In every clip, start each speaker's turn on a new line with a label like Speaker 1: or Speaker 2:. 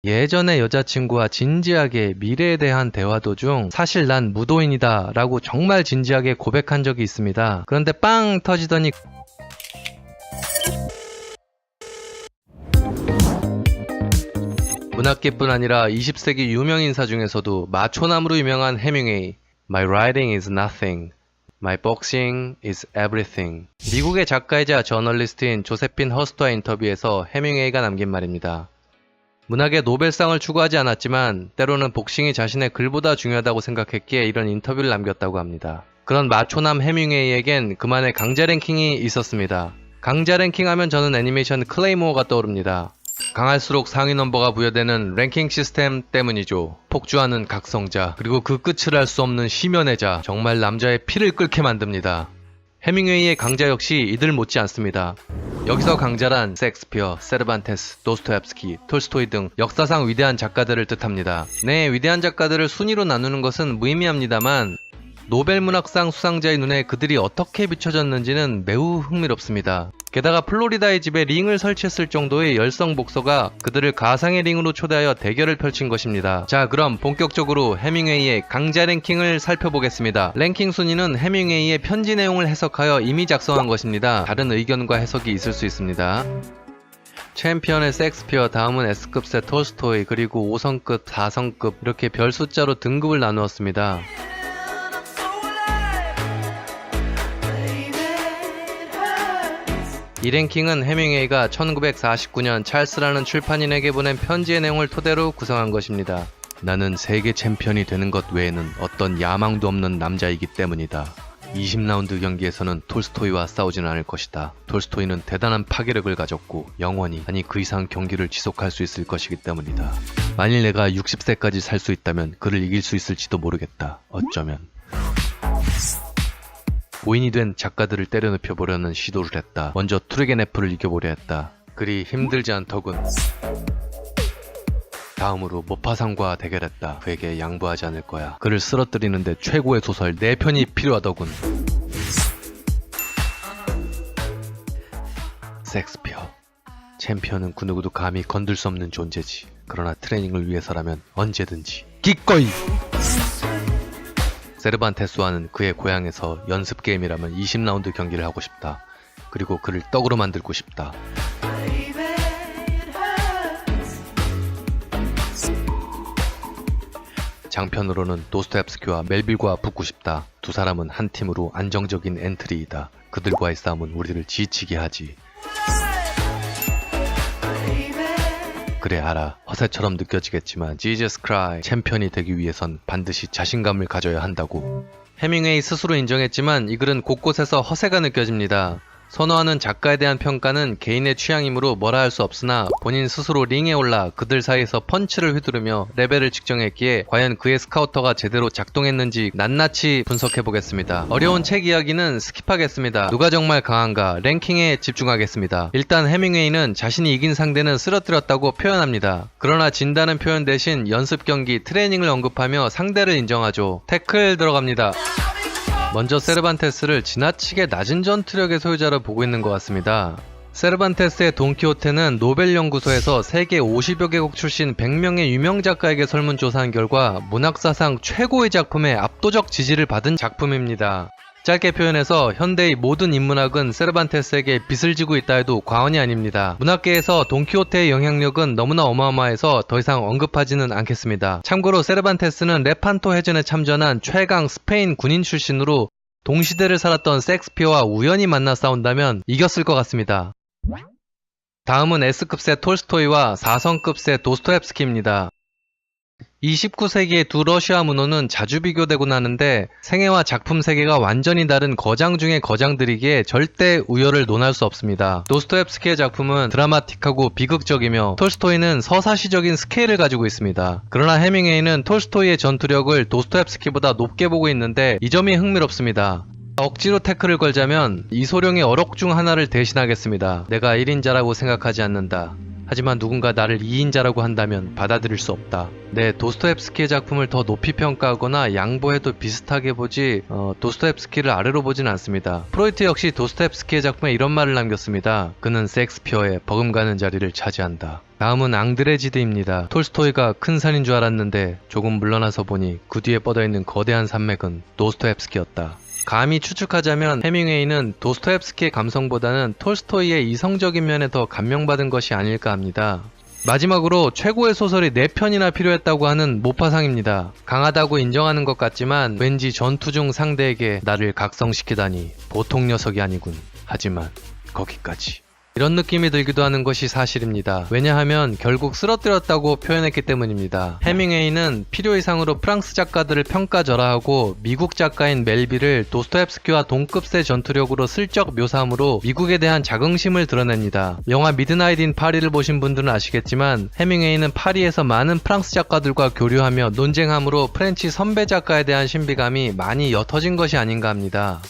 Speaker 1: 예전에 여자친구와 진지하게 미래에 대한 대화 도중 사실 난 무도인이다 라고 정말 진지하게 고백한 적이 있습니다. 그런데 빵 터지더니 문학계뿐 아니라 20세기 유명 인사 중에서도 마초남으로 유명한 해밍웨이. My writing is nothing. My boxing is everything. 미국의 작가이자 저널리스트인 조세핀 허스트와 인터뷰에서 해밍웨이가 남긴 말입니다. 문학의 노벨상을 추구하지 않았지만 때로는 복싱이 자신의 글보다 중요하다고 생각했기에 이런 인터뷰를 남겼다고 합니다. 그런 마초남 해밍웨이에겐 그만의 강자 랭킹이 있었습니다. 강자 랭킹 하면 저는 애니메이션 클레이모어가 떠오릅니다. 강할수록 상위 넘버가 부여되는 랭킹 시스템 때문이죠. 폭주하는 각성자, 그리고 그 끝을 알 수 없는 심연애자, 정말 남자의 피를 끓게 만듭니다. 해밍웨이의 강자 역시 이들 못지 않습니다. 여기서 강자란 셰익스피어, 세르반테스, 도스토옙스키, 톨스토이 등 역사상 위대한 작가들을 뜻합니다. 네, 위대한 작가들을 순위로 나누는 것은 무의미합니다만 노벨문학상 수상자의 눈에 그들이 어떻게 비춰졌는지는 매우 흥미롭습니다. 게다가 플로리다의 집에 링을 설치했을 정도의 열성 복서가 그들을 가상의 링으로 초대하여 대결을 펼친 것입니다. 자, 그럼 본격적으로 해밍웨이의 강자 랭킹을 살펴보겠습니다. 랭킹 순위는 해밍웨이의 편지 내용을 해석하여 이미 작성한 것입니다. 다른 의견과 해석이 있을 수 있습니다. 챔피언의 셰익스피어, 다음은 S급의 톨스토이, 그리고 5성급, 4성급 이렇게 별 숫자로 등급을 나누었습니다. 이 랭킹은 해밍웨이가 1949년 찰스라는 출판인에게 보낸 편지의 내용을 토대로 구성한 것입니다. 나는 세계 챔피언이 되는 것 외에는 어떤 야망도 없는 남자이기 때문이다. 20라운드 경기에서는 톨스토이와 싸우지는 않을 것이다. 톨스토이는 대단한 파괴력을 가졌고 영원히, 아니 그 이상 경기를 지속할 수 있을 것이기 때문이다. 만일 내가 60세까지 살 수 있다면 그를 이길 수 있을지도 모르겠다. 어쩌면. 고인이 된 작가들을 때려눕혀보려는 시도를 했다. 먼저 투르게네프를 이겨보려 했다. 그리 힘들지 않더군. 다음으로 모파상과 대결했다. 그에게 양보하지 않을 거야. 그를 쓰러뜨리는데 최고의 소설 4편이 필요하더군. 셰익스피어. 챔피언은 그 누구도 감히 건들 수 없는 존재지. 그러나 트레이닝을 위해서라면 언제든지 기꺼이! 세르반테스와는 그의 고향에서 연습 게임이라면 20라운드 경기를 하고 싶다. 그리고 그를 떡으로 만들고 싶다. 장편으로는 도스토옙스키와 멜빌과 붙고 싶다. 두 사람은 한 팀으로 안정적인 엔트리이다. 그들과의 싸움은 우리를 지치게 하지. 그래, 알아. 허세처럼 느껴지겠지만 지저스 크라이, 챔피언이 되기 위해선 반드시 자신감을 가져야 한다고. 해밍웨이 스스로 인정했지만 이 글은 곳곳에서 허세가 느껴집니다. 선호하는 작가에 대한 평가는 개인의 취향이므로 뭐라 할 수 없으나 본인 스스로 링에 올라 그들 사이에서 펀치를 휘두르며 레벨을 측정했기에 과연 그의 스카우터가 제대로 작동했는지 낱낱이 분석해보겠습니다. 어려운 책 이야기는 스킵하겠습니다. 누가 정말 강한가 랭킹에 집중하겠습니다. 일단 해밍웨이는 자신이 이긴 상대는 쓰러뜨렸다고 표현합니다. 그러나 진다는 표현 대신 연습 경기, 트레이닝을 언급하며 상대를 인정하죠. 태클 들어갑니다. 먼저 세르반테스를 지나치게 낮은 전투력의 소유자로 보고 있는 것 같습니다. 세르반테스의 돈키호테는 노벨연구소에서 세계 50여 개국 출신 100명의 유명 작가에게 설문조사한 결과 문학사상 최고의 작품에 압도적 지지를 받은 작품입니다. 짧게 표현해서 현대의 모든 인문학은 세르반테스에게 빚을 지고 있다 해도 과언이 아닙니다. 문학계에서 돈키호테의 영향력은 너무나 어마어마해서 더 이상 언급하지는 않겠습니다. 참고로 세르반테스는 레판토 해전에 참전한 최강 스페인 군인 출신으로 동시대를 살았던 셰익스피어와 우연히 만나 싸운다면 이겼을 것 같습니다. 다음은 S급의 톨스토이와 4성급의 도스토옙스키입니다. 29세기의 두 러시아 문호는 자주 비교되곤 하는데 생애와 작품 세계가 완전히 다른 거장 중의 거장들이기에 절대 우열을 논할 수 없습니다. 도스토옙스키의 작품은 드라마틱하고 비극적이며 톨스토이는 서사시적인 스케일을 가지고 있습니다. 그러나 해밍웨이는 톨스토이의 전투력을 도스토옙스키보다 높게 보고 있는데 이 점이 흥미롭습니다. 억지로 태클을 걸자면 이소룡의 어록 중 하나를 대신하겠습니다. 내가 1인자라고 생각하지 않는다. 하지만 누군가 나를 2인자라고 한다면 받아들일 수 없다. 네, 도스토옙스키의 작품을 더 높이 평가하거나 양보해도 비슷하게 보지 도스토옙스키를 아래로 보진 않습니다. 프로이트 역시 도스토옙스키의 작품에 이런 말을 남겼습니다. 그는 셰익스피어의 버금가는 자리를 차지한다. 다음은 앙드레지드입니다. 톨스토이가 큰 산인 줄 알았는데 조금 물러나서 보니 그 뒤에 뻗어있는 거대한 산맥은 도스토옙스키였다. 감히 추측하자면 해밍웨이는 도스토옙스키의 감성보다는 톨스토이의 이성적인 면에 더 감명받은 것이 아닐까 합니다. 마지막으로 최고의 소설이 4편이나 필요했다고 하는 모파상입니다. 강하다고 인정하는 것 같지만 왠지 전투 중 상대에게 나를 각성시키다니 보통 녀석이 아니군. 하지만 거기까지. 이런 느낌이 들기도 하는 것이 사실입니다. 왜냐하면 결국 쓰러뜨렸다고 표현했기 때문입니다. 해밍웨이는 필요 이상으로 프랑스 작가들을 평가절하하고 미국 작가인 멜빌을 도스토옙스키와 동급의 전투력으로 슬쩍 묘사함으로 미국에 대한 자긍심을 드러냅니다. 영화 미드나잇 인 파리를 보신 분들은 아시겠지만 해밍웨이는 파리에서 많은 프랑스 작가들과 교류하며 논쟁함으로 프렌치 선배 작가에 대한 신비감이 많이 옅어진 것이 아닌가 합니다.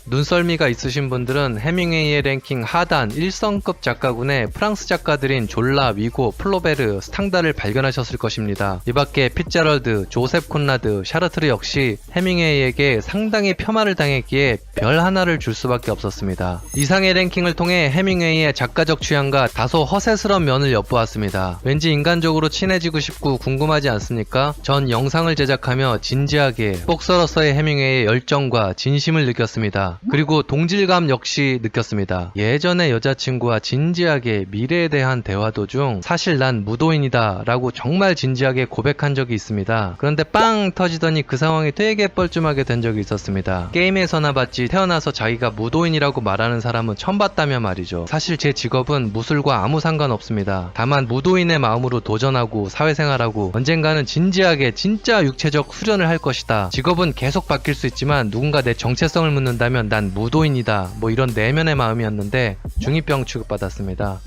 Speaker 1: 눈썰미가 있으신 분들은 해밍웨이의 랭킹 하단 1성급 작가군의 프랑스 작가들인 졸라, 위고, 플로베르, 스탕다를 발견하셨을 것입니다. 이밖에 핏제럴드, 조셉 콘라드, 샤르트르 역시 해밍웨이에게 상당히 폄하를 당했기에 별 하나를 줄 수밖에 없었습니다. 이상의 랭킹을 통해 해밍웨이의 작가적 취향과 다소 허세스러운 면을 엿보았습니다. 왠지 인간적으로 친해지고 싶고 궁금하지 않습니까? 전 영상을 제작하며 진지하게 복서로서의 해밍웨이의 열정과 진심을 느꼈습니다. 그리고 동질감 역시 느꼈습니다. 예전에 여자친구와 진지하게 미래에 대한 대화 도중 사실 난 무도인이다 라고 정말 진지하게 고백한 적이 있습니다. 그런데 빵 터지더니 그 상황이 되게 뻘쭘하게 된 적이 있었습니다. 게임에서나 봤지 태어나서 자기가 무도인이라고 말하는 사람은 처음 봤다며 말이죠. 사실 제 직업은 무술과 아무 상관없습니다. 다만 무도인의 마음으로 도전하고 사회생활하고 언젠가는 진지하게 진짜 육체적 수련을 할 것이다. 직업은 계속 바뀔 수 있지만 누군가 내 정체성을 묻는다면 난 무도인이다 뭐 이런 내면의 마음이었는데 중2병 취급받았습니다.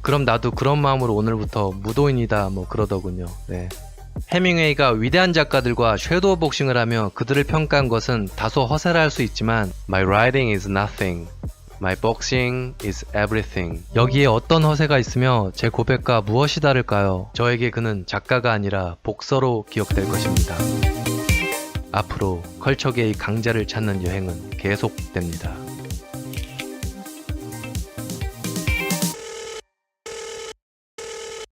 Speaker 1: 그럼 나도 그런 마음으로 오늘부터 무도인이다 뭐 그러더군요. 네. 해밍웨이가 위대한 작가들과 섀도우 복싱을 하며 그들을 평가한 것은 다소 허세라 할 수 있지만 My writing is nothing. My boxing is everything. 여기에 어떤 허세가 있으며 제 고백과 무엇이 다를까요? 저에게 그는 작가가 아니라 복서로 기억될 것입니다. 앞으로 컬처계의 강자를 찾는 여행은 계속됩니다.